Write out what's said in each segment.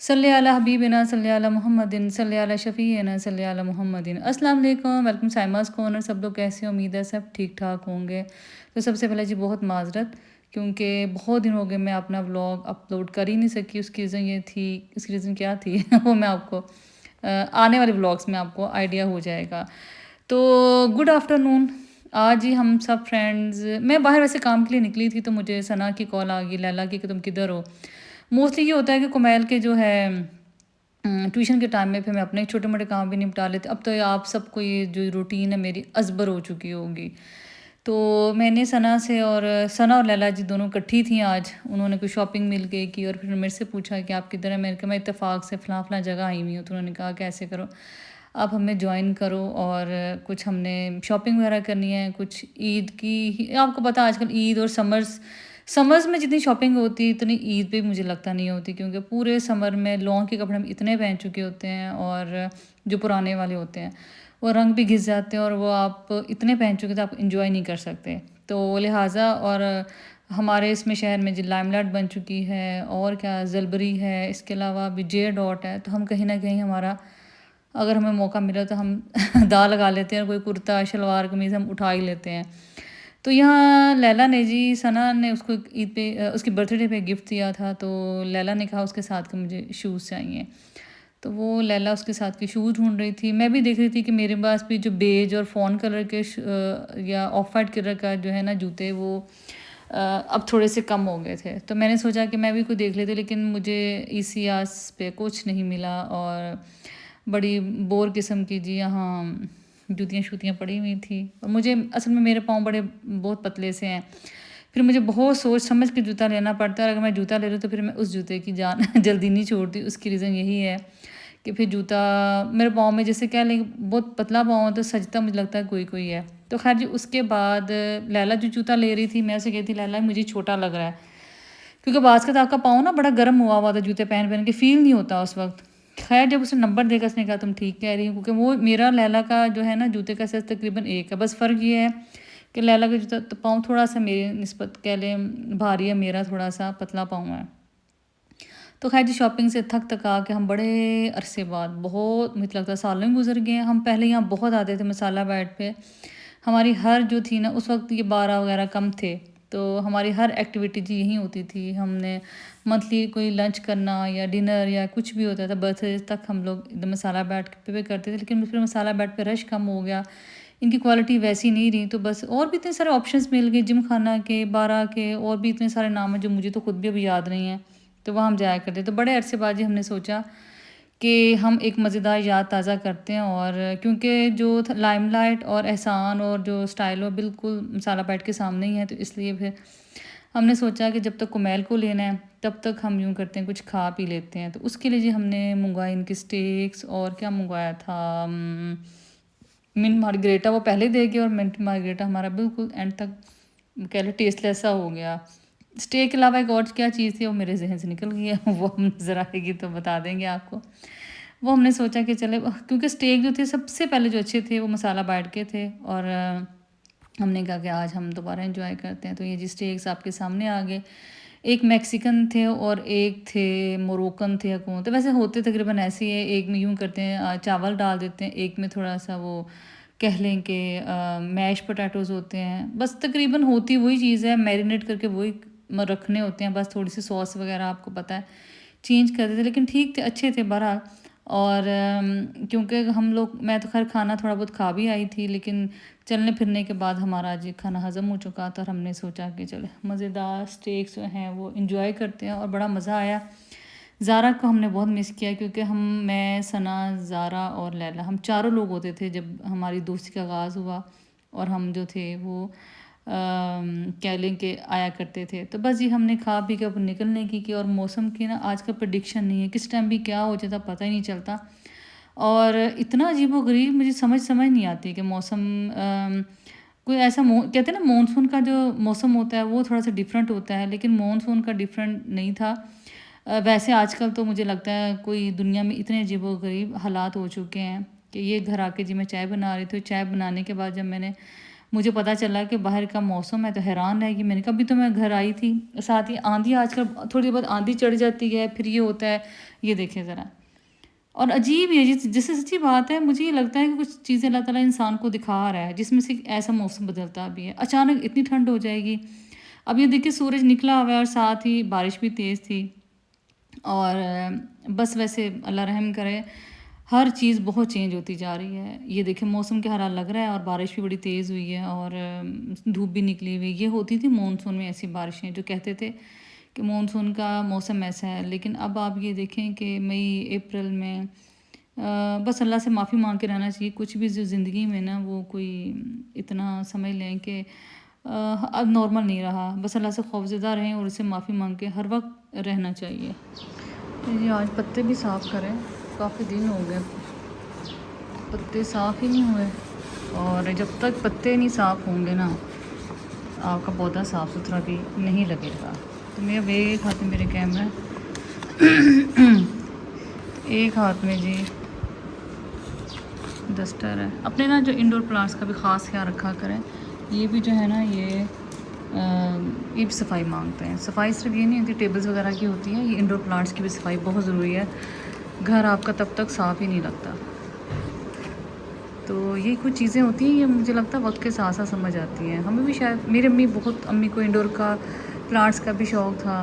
सल्ले अला हबीबिना सल्ले अला मुहम्मदिन सल्ले अला शफ़ीना सल्ले अला मुहम्मदिन। अस्सलाम वालेकुम, वेलकम साइमास कॉर्नर। सब लोग कैसे हो? उम्मीद है सब ठीक ठाक होंगे। तो सबसे पहले जी बहुत माज़रत, क्योंकि बहुत दिन हो गए मैं अपना व्लॉग अपलोड कर ही नहीं सकी। उसकी रीज़न ये थी, उसकी रीज़न क्या थी वो मैं आपको आने वाले व्लॉग्स में आपको आइडिया हो जाएगा। तो गुड आफ्टरनून। आज ही हम सब फ्रेंड्स, मैं बाहर वैसे काम के लिए निकली थी तो मुझे सना की कॉल आ गई, लैला की, कि तुम किधर हो। मोस्टली ये होता है कि कुमैल के जो है ट्यूशन के टाइम में फिर मैं अपने छोटे मोटे काम भी निपटा लेती। अब तो आप सबको ये जो रूटीन है मेरी अजबर हो चुकी होगी। तो मैंने सना और लैला जी दोनों इकट्ठी थी आज। उन्होंने कुछ शॉपिंग मिल गई की और फिर मेरे से पूछा कि आप किधर हैं। मैंने कहा मैं इत्तेफाक से फ़लाँ फ़लाँ जगह आई हुई हूँ। तो उन्होंने कहा कैसे करो, आप हमें ज्वाइन करो और कुछ हमने शॉपिंग वगैरह करनी है, कुछ ईद की। आपको पता है आजकल ईद और समर्स में जितनी शॉपिंग होती है इतनी ईद पे मुझे लगता नहीं होती, क्योंकि पूरे समर में लॉन्ग के कपड़े हम इतने पहन चुके होते हैं और जो पुराने वाले होते हैं वो रंग भी घिस जाते हैं और वो आप इतने पहन चुके थे आप इंजॉय नहीं कर सकते। तो लिहाजा और हमारे इसमें शहर में जो लाइमलाइट बन चुकी है और क्या जलबरी है, इसके अलावा अभी जे डॉट है, तो हम कहीं ना कहीं हमारा अगर हमें मौका मिला तो हम दाव लगा लेते हैं और कोई कुर्ता शलवार कमीज़ हम उठा ही लेते हैं। तो यहाँ लैला ने जी, सना ने उसको ईद पे उसके बर्थडे पे गिफ्ट दिया था, तो लैला ने कहा उसके साथ के मुझे शूज़ चाहिए। तो वो लैला उसके साथ के शूज़ ढूंढ रही थी। मैं भी देख रही थी कि मेरे पास भी जो बेज और फ़ॉन कलर के या ऑफ वाइट कलर का जो है ना जूते, वो अब थोड़े से कम हो गए थे। तो मैंने सोचा कि मैं भी कोई देख लेती, लेकिन मुझे ईसीआस पे कुछ नहीं मिला और बड़ी बोर किस्म की जी यहाँ जूतियाँ शूतियाँ पड़ी हुई थी। और मुझे असल में मेरे पाँव बड़े बहुत पतले से हैं, फिर मुझे बहुत सोच समझ के जूता लेना पड़ता है। और अगर मैं जूता ले लूँ तो फिर मैं उस जूते की जान जल्दी नहीं छोड़ती। उसकी रीज़न यही है कि फिर जूता मेरे पाँव में, जैसे क्या लें, बहुत पतला पाँव है तो सजता मुझे लगता है कोई कोई है। तो खैर जी, उसके बाद लैला जो जूता ले रही थी, मैं उसे कहती लैला मुझे छोटा लग रहा है, क्योंकि बाज़ का आपका पाँव ना बड़ा गर्म हुआ था जूते पहन पहन के, फ़ील नहीं होता उस वक्त। खैर जब उसने नंबर देखा उसने कहा तुम ठीक कह रही हो, क्योंकि वो मेरा लैला का जो है ना जूते का साइज़ तकरीबन एक है। बस फ़र्क ये है कि लैला का जूता तो पाँव थोड़ा सा मेरे निस्बत कह लें भारी है, मेरा थोड़ा सा पतला पाँव है। तो खैर जी, शॉपिंग से थक थका के हम बड़े अरसे बाद, बहुत मुझे लगता है सालों ही गुजर गए हैं, हम पहले यहाँ बहुत आते थे मसाला बैट पे। हमारी हर जो थी ना उस वक्त ये 12 वगैरह कम थे, तो हमारी हर एक्टिविटी जी यहीं होती थी। हमने मंथली कोई लंच करना या डिनर या कुछ भी होता था, बर्थडे तक हम लोग एकदम मसाला बैट पे करते थे। लेकिन फिर मसाला बैट पे रश कम हो गया, इनकी क्वालिटी वैसी नहीं रही, तो बस और भी इतने सारे ऑप्शंस मिल गए, जिम खाना के, बारह के, और भी इतने सारे नाम हैं जो मुझे तो खुद भी अभी याद नहीं है। तो वहाँ हम जाया करते। तो बड़े अरसे बाद ही हमने सोचा कि हम एक मज़ेदार याद ताज़ा करते हैं। और क्योंकि जो लाइमलाइट और एहसान और जो स्टाइल हो बिल्कुल मसाला पैट के सामने ही है, तो इसलिए फिर हमने सोचा कि जब तक कुमैल को लेना है तब तक हम यूँ करते हैं कुछ खा पी लेते हैं। तो उसके लिए जी हमने मंगवाए इनके स्टेक्स, और क्या मंगवाया था, मिंट मार्गरेटा वो पहले दे गए, और मिंट मार्गरेटा हमारा बिल्कुल एंड तक कह लो टेस्टलेस सा हो गया। स्टेक के अलावा एक और क्या चीज़ थी वो मेरे जहन से निकल गई है वो हम नज़र आएगी तो बता देंगे आपको। वो हमने सोचा कि चले, क्योंकि स्टेक जो थे सबसे पहले जो अच्छे थे वो मसाला बाट के थे, और हमने कहा कि आज हम दोबारा एंजॉय करते हैं। तो ये जी स्टेक्स आपके सामने आ गए। एक मैक्सिकन थे और एक थे मोरक्कन थे या कौन, तो वैसे होते तकरीबन ऐसे ही है। एक में यूँ करते हैं चावल डाल देते हैं, एक में थोड़ा सा वो कह लें कि मैश पोटैटोज़ होते हैं। बस तकरीबन होती वही चीज़ है, मैरिनेट करके वही रखने होते हैं, बस थोड़ी सी सॉस वगैरह आपको पता है चेंज कर देते, लेकिन ठीक थे, अच्छे थे बहरहाल। और क्योंकि हम लोग, मैं तो खैर खाना थोड़ा बहुत खा भी आई थी, लेकिन चलने फिरने के बाद हमारा आज खाना हज़म हो चुका था, और हमने सोचा कि चले मज़ेदार स्टेक्स जो हैं वो इंजॉय करते हैं, और बड़ा मज़ा आया। ज़ारा को हमने बहुत मिस किया, क्योंकि मैं, सना, ज़ारा और लैला, हम चारों लोग होते थे जब हमारी दोस्ती का आगाज़ हुआ, और हम जो थे वो कह लें कि आया करते थे। तो बस ये हमने खा पी के अब निकलने की और मौसम की ना आजकल प्रेडिक्शन नहीं है, किस टाइम भी क्या हो जाता पता ही नहीं चलता। और इतना अजीबोगरीब मुझे समझ समझ नहीं आती कि मौसम कोई ऐसा कहते हैं ना मानसून का जो मौसम होता है वो थोड़ा सा डिफरेंट होता है, लेकिन मानसून का डिफरेंट नहीं था। वैसे आजकल तो मुझे लगता है कोई दुनिया में इतने अजीबोगरीब हालात हो चुके हैं कि ये घर आके जी मैं चाय बना रही थी, चाय बनाने के बाद जब मैंने मुझे पता चला कि बाहर का मौसम है तो हैरान रह गई। मैंने कहा अभी तो मैं घर आई थी। साथ ही आंधी आजकल थोड़ी बहुत आंधी चढ़ जाती है, फिर ये होता है, ये देखें ज़रा। और अजीब है जैसे सच्ची बात है, मुझे ये लगता है कि कुछ चीज़ें अल्लाह ताला इंसान को दिखा रहा है, जिसमें से ऐसा मौसम बदलता भी है। अचानक इतनी ठंड हो जाएगी। अब ये देखिए सूरज निकला हुआ है और साथ ही बारिश भी तेज़ थी। और बस वैसे अल्लाह रहम करे, हर चीज़ बहुत चेंज होती जा रही है। ये देखिए मौसम क्या हरा लग रहा है और बारिश भी बड़ी तेज़ हुई है और धूप भी निकली हुई। ये होती थी मानसून में ऐसी बारिशें, जो कहते थे कि मानसून का मौसम ऐसा है। लेकिन अब आप ये देखें कि मई अप्रैल में बस अल्लाह से माफ़ी मांग के रहना चाहिए। कुछ भी जो ज़िंदगी में ना वो कोई इतना समझ लें कि अब नॉर्मल नहीं रहा। बस अल्लाह से खौफज़दा रहें और उससे माफ़ी मांग के हर वक्त रहना चाहिए। ये आज पत्ते भी साफ़ करें, काफ़ी दिन हो गए पत्ते साफ़ ही नहीं हुए। और जब तक पत्ते नहीं साफ़ होंगे ना, आपका पौधा साफ़ सुथरा भी नहीं लगेगा। तो मेरा एक हाथ में मेरे कैमरा एक हाथ में जी डस्टर है। अपने ना जो इंडोर प्लांट्स का भी ख़ास ख्याल रखा करें। ये भी जो है ना ये भी सफाई मांगते हैं। सफाई सिर्फ ये नहीं होती टेबल्स वगैरह की होती है, ये इंडोर प्लांट्स की भी सफाई बहुत ज़रूरी है। घर आपका तब तक साफ़ ही नहीं लगता। तो ये कुछ चीज़ें होती हैं, ये मुझे लगता है वक्त के साथ साथ समझ आती हैं। हमें भी शायद, मेरी अम्मी को इंडोर का प्लांट्स का भी शौक़ था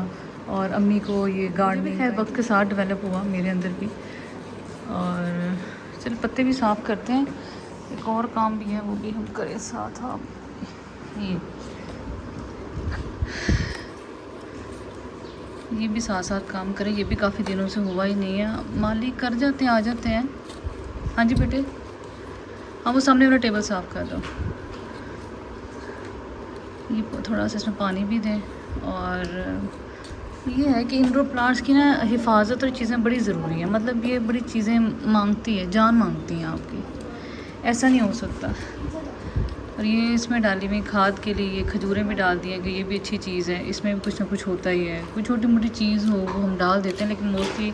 और अम्मी को ये गार्डनिंग खैर वक्त के साथ डेवलप हुआ मेरे अंदर भी। और चल पत्ते भी साफ़ करते हैं। एक और काम भी है, वो भी हम करें साथ। आप ये भी साथ साथ काम करें। ये भी काफ़ी दिनों से हुआ ही नहीं है। मालिक कर जाते हैं, आ जाते हैं। हाँ जी बेटे, हाँ वो सामने वाला टेबल साफ़ कर दो। ये थोड़ा सा इसमें पानी भी दें। और ये है कि इंडोर प्लांट्स की ना हिफाजत और चीज़ें बड़ी ज़रूरी हैं। मतलब ये बड़ी चीज़ें मांगती है, जान मांगती हैं आपकी, ऐसा नहीं हो सकता। और ये इसमें डाली हुई खाद के लिए ये खजूरें भी डाल दी हैं कि ये भी अच्छी चीज़ है, इसमें भी कुछ ना कुछ होता ही है। कोई छोटी मोटी चीज़ हो वो हम डाल देते हैं, लेकिन मोस्टली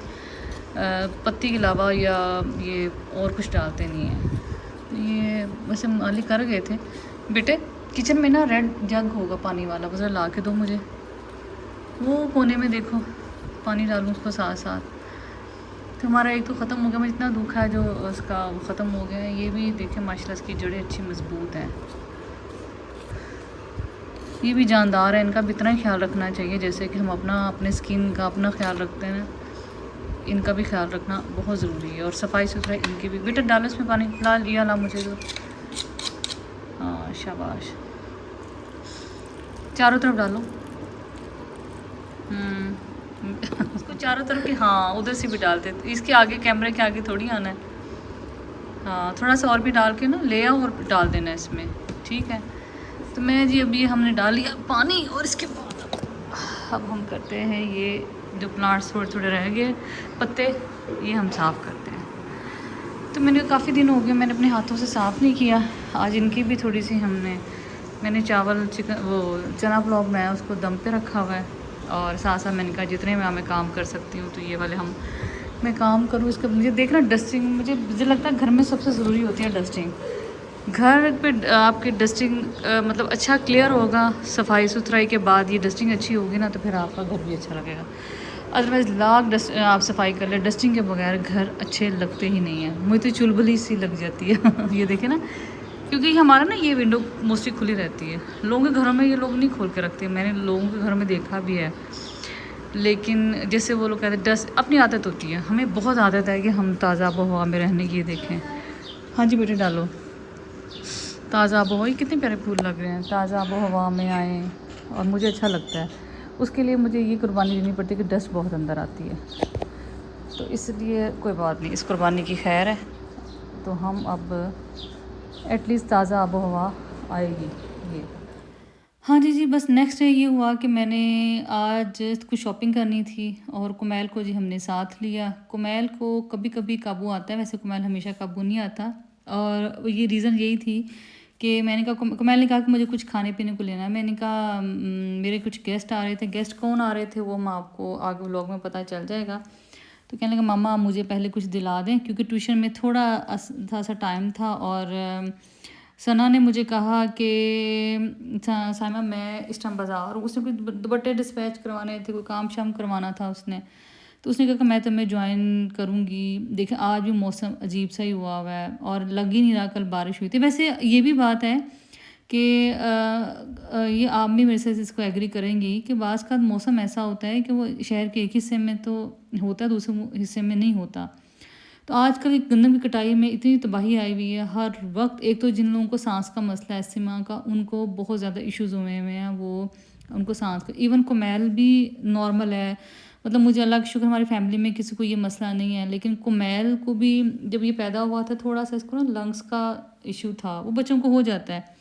पत्ती के अलावा या ये और कुछ डालते नहीं हैं। ये वैसे मालिक कर गए थे। बेटे किचन में ना रेड जग होगा पानी वाला, बस ला के दो मुझे। वो कोने में देखो, पानी डालूँ उसको साथ साथ। तो हमारा एक तो ख़त्म हो गया, मैं इतना दुख है जो उसका वो ख़त्म हो गया है। ये भी देखें माशाल्लाह इसकी जड़ें अच्छी मजबूत हैं। ये भी जानदार है, इनका भी इतना ही ख्याल रखना चाहिए जैसे कि हम अपने स्किन का अपना ख्याल रखते हैं ना, इनका भी ख्याल रखना बहुत ज़रूरी है। और सफाई सुथरा इनकी भी। बेटा डालो इसमें पानी, ला लिया, ला मुझे तो। हाँ शाबाश, चारों तरफ डालो। उसको चारों तरफ की, हाँ उधर से भी डालते। तो इसके आगे, कैमरे के आगे थोड़ी आना है। हाँ थोड़ा सा और भी डाल के ना ले आओ और डाल देना इसमें, ठीक है। तो मैं जी अभी हमने डाल लिया पानी। और इसके बाद अब हम करते हैं ये जो प्लांट्स थोड़े थोड़े रह गए पत्ते, ये हम साफ़ करते हैं। तो मैंने काफ़ी दिन हो गए मैंने अपने हाथों से साफ़ नहीं किया। आज इनकी भी थोड़ी सी मैंने चावल चिकन वो चना पुलाव बनाया, उसको दम पे रखा हुआ है। और साथ साथ मैंने कहा जितने मैं काम कर सकती हूँ तो ये वाले मैं काम करूँ। इसका मुझे देखना डस्टिंग, मुझे लगता है घर में सबसे ज़रूरी होती है डस्टिंग। घर पे आपकी डस्टिंग मतलब अच्छा क्लियर होगा, सफाई सुथराई के बाद ये डस्टिंग अच्छी होगी ना, तो फिर आपका घर भी अच्छा लगेगा। अदरवाइज़ आप सफाई कर ले, डस्टिंग के बगैर घर अच्छे लगते ही नहीं हैं। मुझे तो चुलबुली सी लग जाती है ये देखे ना, क्योंकि हमारा ना ये विंडो मोस्टली खुली रहती है। लोगों के घरों में ये लोग नहीं खोल के रखते, मैंने लोगों के घरों में देखा भी है। लेकिन जैसे वो लोग कहते हैं डस्ट, अपनी आदत होती है। हमें बहुत आदत है कि हम ताज़ा आबो हवा में रहने की। देखें, हाँ जी बेटे डालो। ताज़ा आबो हवा, ये कितने प्यारे फूल लग रहे हैं। ताज़ा आबो हवा में आए और मुझे अच्छा लगता है। उसके लिए मुझे ये कुर्बानी देनी पड़ती है कि डस्ट बहुत अंदर आती है। तो इसलिए कोई बात नहीं, इस कुर्बानी की खैर है। तो हम अब एटलीस्ट ताज़ा आबो हवा आएगी ये। हाँ जी जी, बस नेक्स्ट डे ये हुआ कि मैंने आज कुछ शॉपिंग करनी थी और कुमैल को जी हमने साथ लिया। कुमैल को कभी कभी काबू आता है, वैसे कुमैल हमेशा काबू नहीं आता। और ये रीज़न यही थी कि मैंने कहा, कुमैल ने कहा कि मुझे कुछ खाने पीने को लेना है। मैंने कहा मेरे कुछ गेस्ट आ रहे थे। गेस्ट कौन आ रहे थे वो मैं आपको आगे व्लॉग में पता चल जाएगा। तो कहने लगा मामा मुझे पहले कुछ दिला दें, क्योंकि ट्यूशन में थोड़ा सा टाइम था और सना ने मुझे कहा कि साइमा मैं इस टाइम बाज़ार, उसने कोई दुपट्टे डिस्पैच करवाने थे, कोई काम शाम करवाना था उसने, तो उसने कहा कि मैं तुम्हें ज्वाइन करूँगी। देखें आज भी मौसम अजीब सा ही हुआ है और लग ही नहीं रहा कल बारिश हुई थी। वैसे ये भी बात है कि ये आप भी मेरे से इसको एग्री करेंगी कि बाज़ का मौसम ऐसा होता है कि वो शहर के एक हिस्से में तो होता है, दूसरे हिस्से में नहीं होता। तो आजकल गंदम की कटाई में इतनी तबाही आई हुई है हर वक्त। एक तो जिन लोगों को सांस का मसला है, एस्थमा का, उनको बहुत ज़्यादा इश्यूज़ हुए हुए हैं, वो उनको सांस का, इवन कोमैल भी नॉर्मल है। मतलब मुझे अल्लाह का शुक्र हमारी फैमिली में किसी को ये मसला नहीं है, लेकिन कोमैल को भी जब ये पैदा हुआ था थोड़ा सा इसको ना लंग्स का इशू था, वो बच्चों को हो जाता है।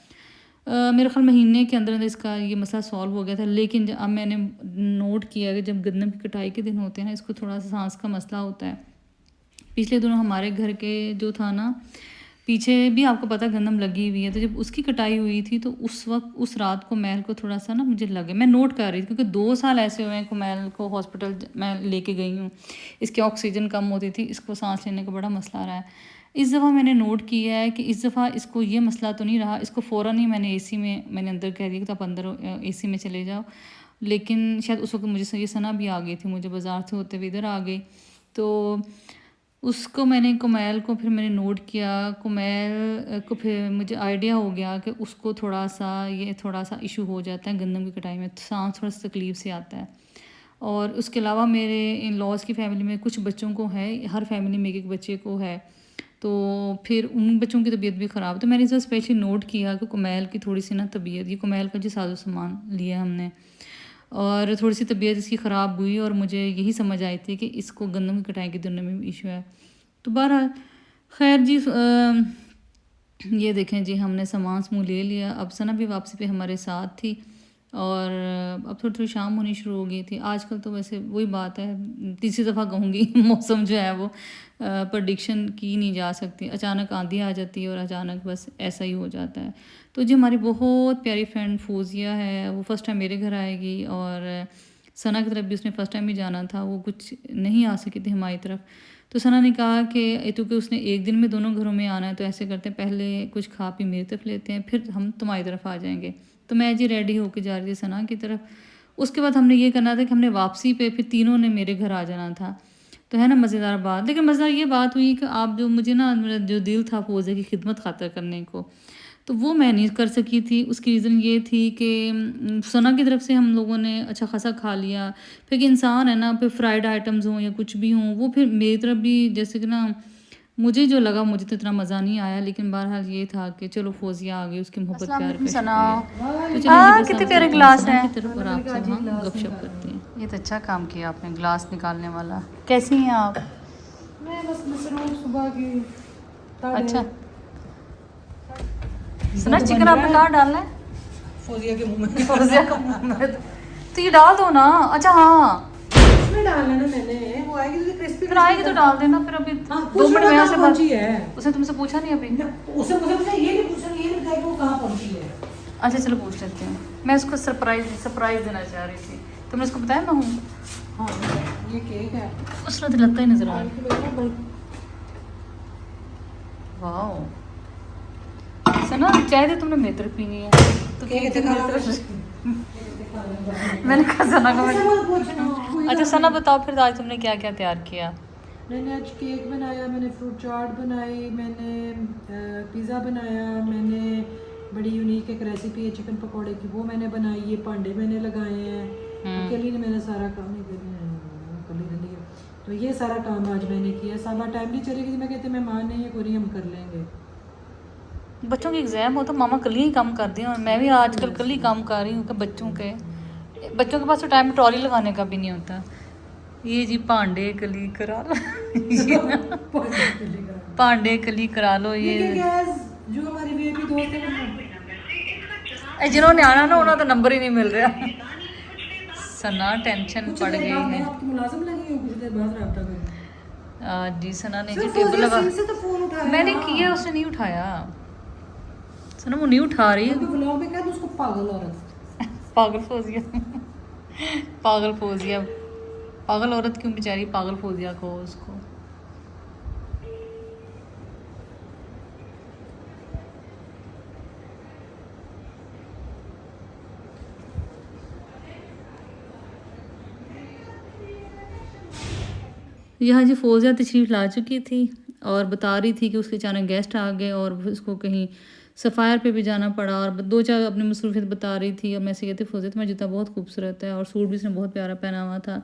मेरे ख्याल महीने के अंदर अंदर इसका ये मसला सॉल्व हो गया था, लेकिन अब मैंने नोट किया कि जब गंदम की कटाई के दिन होते हैं ना, इसको थोड़ा सा सांस का मसला होता है। पिछले दिनों हमारे घर के जो था ना, पीछे भी आपको पता गंदम लगी हुई है, तो जब उसकी कटाई हुई थी तो उस वक्त उस रात को मैल को थोड़ा सा ना मुझे लगे, मैं नोट कर रही थी क्योंकि 2 साल ऐसे हुए हैं को मैल को हॉस्पिटल मैं लेके गई हूँ। इसकी ऑक्सीजन कम होती थी, इसको सांस लेने का बड़ा मसला रहा है। इस दफ़ा मैंने नोट किया है कि इस दफ़ा इसको ये मसला तो नहीं रहा। इसको फ़ौरन ही मैंने एसी में, मैंने अंदर कह दिया कि तो आप अंदर एसी में चले जाओ, लेकिन शायद उस वक्त मुझे ये सना भी आ गई थी, मुझे बाज़ार से होते हुए इधर आ गई। तो उसको मैंने कुमैल को फिर मैंने नोट किया, कुमैल को फिर मुझे आइडिया हो गया कि उसको थोड़ा सा इशू हो जाता है गंदम की कटाई में, सांस थोड़ा सा तकलीफ़ से आता है। और उसके अलावा मेरे इन लॉज की फैमिली में कुछ बच्चों को है, हर फैमिली में एक बच्चे को है, तो फिर उन बच्चों की तबीयत भी ख़राब। तो मैंने इस स्पेशली नोट किया कि कुमैल की थोड़ी सी ना तबीयत, ये कुमैल का जो साजो सामान लिया हमने, और थोड़ी सी तबीयत इसकी ख़राब हुई और मुझे यही समझ आई थी कि इसको गंदम की कटाई के दिनों में भी इशू है। तो बहरहाल खैर जी, ये देखें जी हमने सामान समूह ले लिया। अब सना भी वापसी पे हमारे साथ थी और अब थोड़ी थोड़ी शाम होनी शुरू हो गई थी। आजकल तो वैसे वही बात है, तीसरी दफ़ा कहूँगी मौसम जो है वो प्रडिक्शन की नहीं जा सकती, अचानक आंधी आ जाती है और अचानक बस ऐसा ही हो जाता है। तो जी हमारी बहुत प्यारी फ्रेंड फौजिया है, वो फ़र्स्ट टाइम मेरे घर आएगी और सना की तरफ भी उसने फ़र्स्ट टाइम ही जाना था, वो कुछ नहीं आ सकी थी हमारी तरफ। तो सना ने कहा कि क्योंकि उसने एक दिन में दोनों घरों में आना है, तो ऐसे करते हैं पहले कुछ खा पी मेरी तरफ लेते हैं, फिर हम तुम्हारी तरफ आ जाएंगे। तो मैं जी रेडी होकर जा रही थी सना की तरफ। उसके बाद हमने ये करना था कि हमने वापसी पे फिर तीनों ने मेरे घर आ जाना था। तो है ना मज़ेदार बात। लेकिन मज़ेदार ये बात हुई कि आप जो मुझे ना, मेरा जो दिल था फौजे की खिदमत खातर करने को, तो वो मैं नहीं कर सकी थी। उसकी रीज़न ये थी कि सना की तरफ से हम लोगों ने अच्छा खासा खा लिया। फिर इंसान है ना, फिर फ्राइड आइटम्स हों या कुछ भी हों, वो फिर मेरी तरफ भी जैसे कि ना, मुझे जो लगा मुझे तो इतना मज़ा नहीं आया, लेकिन बहरहाल ये था कि चलो फौजिया आ गई, उसकी मोहब्बत प्यार का शुक्रिया। तो चलिए कितने प्यारे ग्लास हैं की तरफ और आपसे हम गपशप करते हैं। ये तो अच्छा काम किया आपने, ग्लास निकालने वाला। कैसी हैं आप? मैं बस मसरूफ सुबह की अच्छा सुना, चिकन आपने कहाँ डालना है? फौजिया के मुंह में। फौजिया का मुंह में तो ये डाल दो ना। अच्छा हाँ, इसमें डालना ना, मैंने वो आएगी तो क्रिस्पी फिर आएगी तो डाल देना। फिर अभी 2 मिनट में यहाँ से पहुंची है। उसने तुमसे पूछा नहीं अभी? उसे मुझे पूछा, ये नहीं पूछा, ये नहीं बताया कि वो कहाँ पहुंची है। अच्छा चलो पूछ लेते हैं। मैं उसको सरप्राइज देना चाह रही थी। तुमने उसको बताया मैं हूँ? हाँ ये केक है। उसने तो लगता ही नजर आ रहा। वाह सना, चाय तो तुमने मेरी तरफ पीनी है तो केक दिखा लो। मैंने कहा सना को। अच्छा सना बताओ फिर आज तुमने क्या क्या तैयार किया? मैंने आज केक बनाया, मैंने फ्रूट चाट बनाई, मैंने पिज़्ज़ा बनाया, मैंने बड़ी यूनिक एक रेसिपी है चिकन पकौड़े की, वो मैंने बनाई, ये पांडे मैंने लगाए हैं। अकेली ने मैंने सारा काम नहीं किया, तो ये सारा काम आज मैंने किया। साबा टाइम नहीं चलेगी, मैं कहते मेहमान नहीं है कोई, हम कर लेंगे। बच्चों की एग्ज़ाम हो तो मामा कल ही काम कर दी, और मैं भी आजकल कल ही काम कर रही हूँ कि बच्चों के पास तो टाइम ट्रॉली लगाने का भी नहीं होता। ये जी भांडे कली करा लो भांडे कली करा लो। ये जो हमारी वीआईपी दोस्त है, जिन्होंने आना ना उन्होंने तो नंबर ही नहीं मिल रहा। सना टेंशन पड़ गई है। आपकी मुलाजिम लगी हो, कुछ देर बाद राब्ता करें। जी सना ने जी टेबल लगा, तो फोन उठाया मैंने किया, उसने नहीं उठाया। सना वो नहीं उठा रही। ब्लॉग में कह दो उसको पागल औरत। पागल फौजिया पागल फौजिया, पागल औरत क्यों बेचारी, पागल फौजिया को उसको। यहाँ जी फ़ौज़िया तशरीफ़ ला चुकी थी और बता रही थी कि उसके अचानक गेस्ट आ गए और उसको कहीं सफ़ायर पे भी जाना पड़ा और 2-4 अपनी मसरूफ़ियत बता रही थी और मैं ऐसे कहती फ़ौज़िया तुम्हारा जूता बहुत खूबसूरत है और सूट भी उसने बहुत प्यारा पहना हुआ था।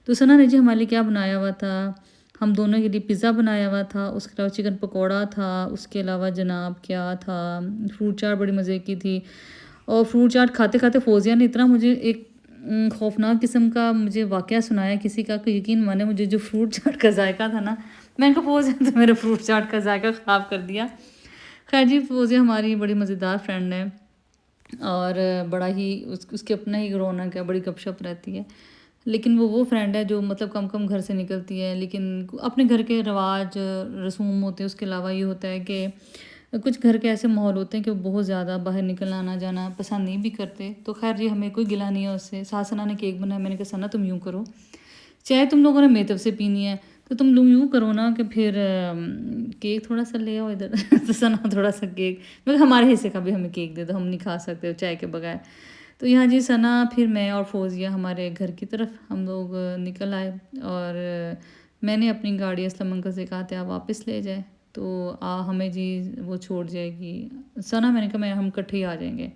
तो सना ने जी हमारे लिए क्या बनाया हुआ था, हम दोनों के लिए पिज़्ज़ा बनाया हुआ था, उसके अलावा चिकन पकौड़ा था, उसके अलावा जनाब क्या था, फ्रूट चाट बड़ी मज़े की थी। और फ्रूट चाट खाते-खाते फ़ौज़िया ने इतना मुझे एक खौफ़नाक किस्म का मुझे वाक़या सुनाया किसी का कि यकीन माने मुझे जो फ्रूट चाट का ज़ायका था ना, मैंने कहा फ़ौज़िया तो मेरे फ्रूट चाट का ज़ायका ख़राब कर दिया। ख़ैर जी फ़ौज़िया हमारी बड़ी मज़ेदार फ्रेंड है और बड़ा ही उसके अपना ही रौनक है, बड़ी गपशप रहती है। लेकिन वो फ्रेंड है जो मतलब कम-कम घर से निकलती है, लेकिन अपने घर के रिवाज, रसूम होते हैं, उसके अलावा ये होता है कि कुछ घर के ऐसे माहौल होते हैं कि वो बहुत ज़्यादा बाहर निकलना आना-जाना पसंद नहीं भी करते। तो ख़ैर जी हमें कोई गिला नहीं है उससे। साथ सना ने केक बनाया, मैंने कहा सना तुम यूँ करो, चाय तुम लोगों ने मेरी तरफ से पीनी है, तो तुम लोग यूँ करो ना कि फिर केक थोड़ा-सा ले आओ इधर। तो सना थोड़ा-सा केक, मैं कहा हमारे हिस्से का भी हमें केक दे दो, हम नहीं खा सकते चाय के बगैर। तो यहाँ जी सना, फिर मैं और फ़ौज़िया हमारे घर की तरफ हम लोग निकल आए और मैंने अपनी गाड़ी असलम अंकल से कहा था आप वापस ले जाए, तो हमें जी वो छोड़ जाएगी सना। मैंने कहा मैं हम इकट्ठे ही आ जाएंगे।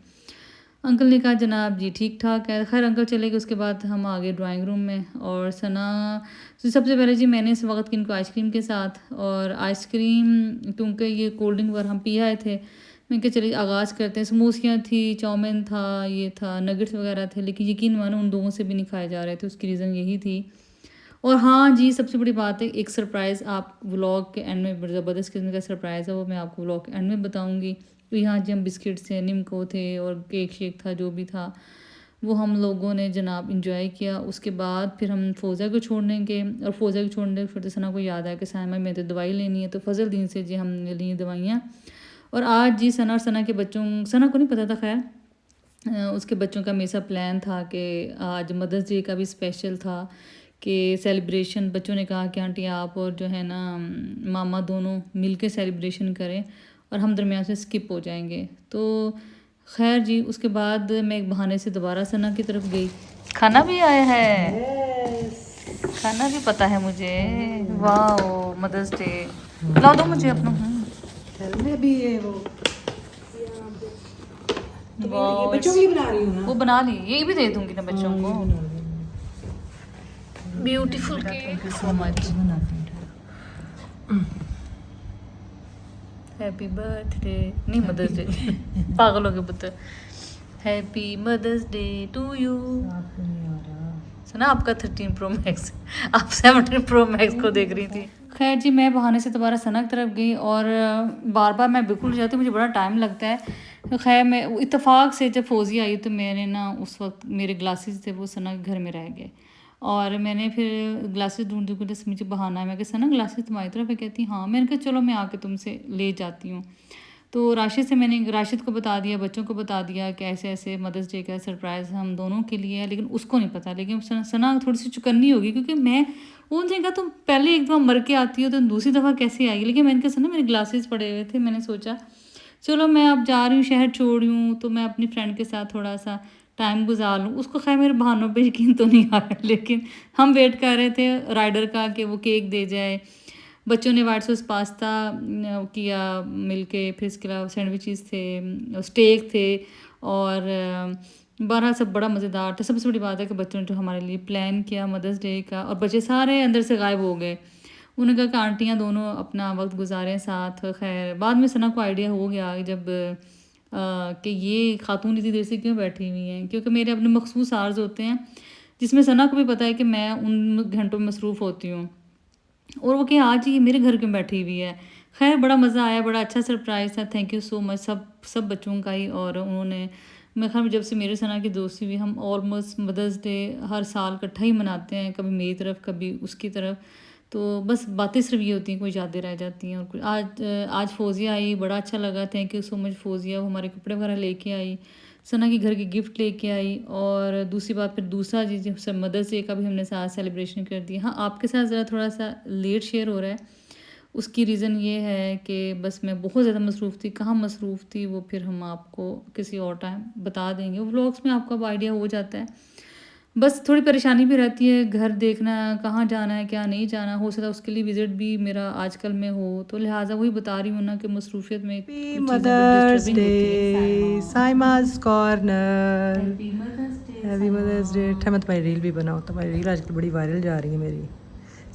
अंकल ने कहा जनाब जी ठीक ठाक है। खैर अंकल चले गए, उसके बाद हम आ गए ड्राइंग रूम में और सना तो सबसे पहले जी मैंने इस वक्त इनको आइसक्रीम के साथ और आइसक्रीम क्योंकि ये कोल्ड ड्रिंक वगैरह हम पी आए थे, मैं कहा चलिए आगाज़ करते हैं। समोसियाँ थी, चाउमीन था, ये था, नगेट्स वगैरह थे, लेकिन यकीन मानो उन दोनों से भी नहीं खाए जा रहे थे। उसकी रीज़न यही थी। और हाँ जी, सबसे बड़ी बात है, एक सरप्राइज़ आप व्लॉग के एंड में, ज़बरदस्त किस्म का सरप्राइज़ है, वो मैं आपको व्लॉग के एंड में बताऊँगी। तो यहाँ जी हम बिस्किट्स थे, निम्को थे और केक शेक था, जो भी था वो हम लोगों ने जनाब इंजॉय किया। उसके बाद फिर हम फ़ौज़िया को छोड़ने गए और फ़ौज़िया को छोड़ने फिर तो सना को याद आया कि साइमा मैं तो दवाई लेनी है, तो फजल दीन से जी हमने ली दवाइयाँ। और आज जी सना और सना के बच्चों, सना को नहीं पता था खैर, उसके बच्चों का मेरा प्लान था कि आज मदर्स डे का भी स्पेशल था कि सेलिब्रेशन, बच्चों ने कहा कि आंटी आप और जो है ना मामा दोनों मिलके सेलिब्रेशन करें और हम दरमियान से स्किप हो जाएंगे। तो खैर जी उसके बाद मैं एक बहाने से दोबारा सना की तरफ गई। खाना भी आया है, यस, खाना भी पता है मुझे। वाह मदर्स डे, ला दो मुझे अपना। घर में भी है वो। तो मैं ये वाह बच्चों के लिए बना रही हूँ ना। वो बना ली, ये भी दे दूंगी ना बच्चों हाँ, ये को। बना रही ब्यूटीफुल केक, सो मच। हूँ। हैप्पी बर्थडे, नहीं मदर्स डे, पागल हो गए पुत्र। Happy mother's day to you. आपको नहीं आ रहा। सुना आपका 13 प्रो मैक्स, आप 17 प्रो मैक्स को देख रही थी। खैर जी मैं बहाने से दोबारा सना की तरफ गई और बार बार मैं बिल्कुल जाती हूँ, मुझे बड़ा टाइम लगता है। तो खैर मैं इत्तेफाक से जब फ़ौज़िया आई तो मैंने ना उस वक्त मेरे ग्लासेस थे वो सना के घर में रह गए और मैंने फिर ग्लासेस ढूंढ ढूंढ के मुझे बहाना है, मैं कहा सना ग्लासेस तुम्हारी तरफ है, कहती हाँ। मैंने कहा चलो मैं आके तुमसे ले जाती हूँ। तो राशिद से मैंने राशिद को बता दिया, बच्चों को बता दिया कि ऐसे ऐसे मदर्स डे का सरप्राइज़ हम दोनों के लिए है, लेकिन उसको नहीं पता। लेकिन सना थोड़ी सी चुकन्नी होगी क्योंकि मैं उनसे कहा तुम पहले एक दफ़ा मर के आती हो तो दूसरी दफ़ा कैसे आई। लेकिन मैंने कहा सना मेरे ग्लासेस पड़े हुए थे, मैंने सोचा चलो मैं अब जा रही हूँ, शहर छोड़ रही हूँ, तो मैं अपनी फ्रेंड के साथ थोड़ा सा टाइम गुजार लूँ। उसको खैर मेरे बहानों पे यकीन तो नहीं आया, लेकिन हम वेट कर रहे थे राइडर का कि वो केक दे जाए। बच्चों ने वाइट सॉस पास्ता किया मिलके, फिर इसके अलावा सैंडविचेस थे, स्टेक थे और बहरहाल सब बड़ा मज़ेदार था। सबसे बड़ी बात है कि बच्चों ने जो हमारे लिए प्लान किया मदर्स डे का, और बच्चे सारे अंदर से गायब हो गए। उन्होंने कहा कि आंटियाँ दोनों अपना वक्त गुजारें साथ। खैर बाद में सना को आइडिया हो गया जब कि ये खातून इतनी देर से क्यों बैठी हुई हैं, क्योंकि मेरे अपने मखसूस आर्ज होते हैं जिसमें सना को भी पता है कि मैं उन घंटों में मसरूफ़ होती हूँ और वो कि आज ये मेरे घर क्यों बैठी हुई है। खैर बड़ा मज़ा आया, बड़ा अच्छा सरप्राइज़ था। थैंक यू सो मच सब बच्चों का ही। और उन्होंने, मैं खैर जब से मेरे सना की दोस्ती हुई हम ऑलमोस्ट मदर्स डे हर साल इकट्ठा ही मनाते हैं, कभी मेरी तरफ कभी उसकी तरफ। तो बस बातें सिर्फ ये होती हैं, कोई यादें रह जाती हैं। और कुछ आज फ़ौज़िया आई, बड़ा अच्छा लगा। थैंक यू सो मच फ़ौज़िया, वो हमारे कपड़े वगैरह लेके आई, सना के घर के गिफ्ट लेके आई। और दूसरी बात फिर दूसरा चीज़ सब मदर्स डे का भी हमने साथ सेलिब्रेशन कर दिया। हाँ आपके साथ ज़रा थोड़ा सा लेट शेयर हो रहा है, उसकी रीज़न ये है कि बस मैं बहुत ज़्यादा मसरूफ़ थी। कहाँ मसरूफ़ थी वो फिर हम आपको किसी और टाइम बता देंगे, व्लॉग्स में आपको अब आइडिया हो जाता है। बस थोड़ी परेशानी भी रहती है, घर देखना, कहाँ जाना है, क्या नहीं जाना, हो सकता है उसके लिए विज़िट भी मेरा आजकल में हो, तो लिहाज़ा वही बता रही हूँ ना कि मसरूफ़ियत में हैप्पी कुछ चीज़ें बड़ी मदर्स डिस्टर्बिंग डे, होती हैं। Saima's corner. Happy mother's day happy mother's day. Saima. अच्छा मैं तुम्हारी रील भी बनाऊँ, तुम्हारी रील आजकल बड़ी वायरल जा रही है मेरी।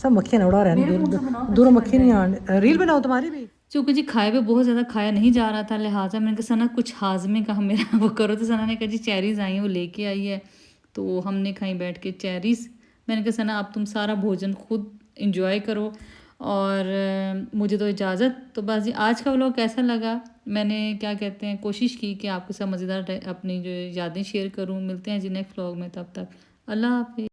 सब मक्खियाँ ना उड़ा रहे हैं, मेरे फ़ोन दूर से बनाओ तो दूर अच्छी बन मक्खी नहीं जाएगी। आने। रील बनाओ तुम्हारी भी। चूँकि जी खाए हुए बहुत ज़्यादा खाया नहीं जा रहा था, लिहाज़ा मैंने कहा सना कुछ हाज़मे का मेरा वो करो, तो सना ने कहा जी चेरीज़ आई हैं, वो लेके आई है, तो हमने खाई बैठ के चेरीज़। मैंने कहा सना अब तुम सारा भोजन खुद एंजॉय करो और मुझे तो इजाज़त। तो बस जी आज का व्लॉग कैसा लगा? मैंने क्या कहते हैं कोशिश की कि आपके साथ मज़ेदार अपनी जो यादें शेयर करूँ। मिलते हैं जी नेक्स्ट व्लॉग में, तब तक अल्लाह हाफ़िज़।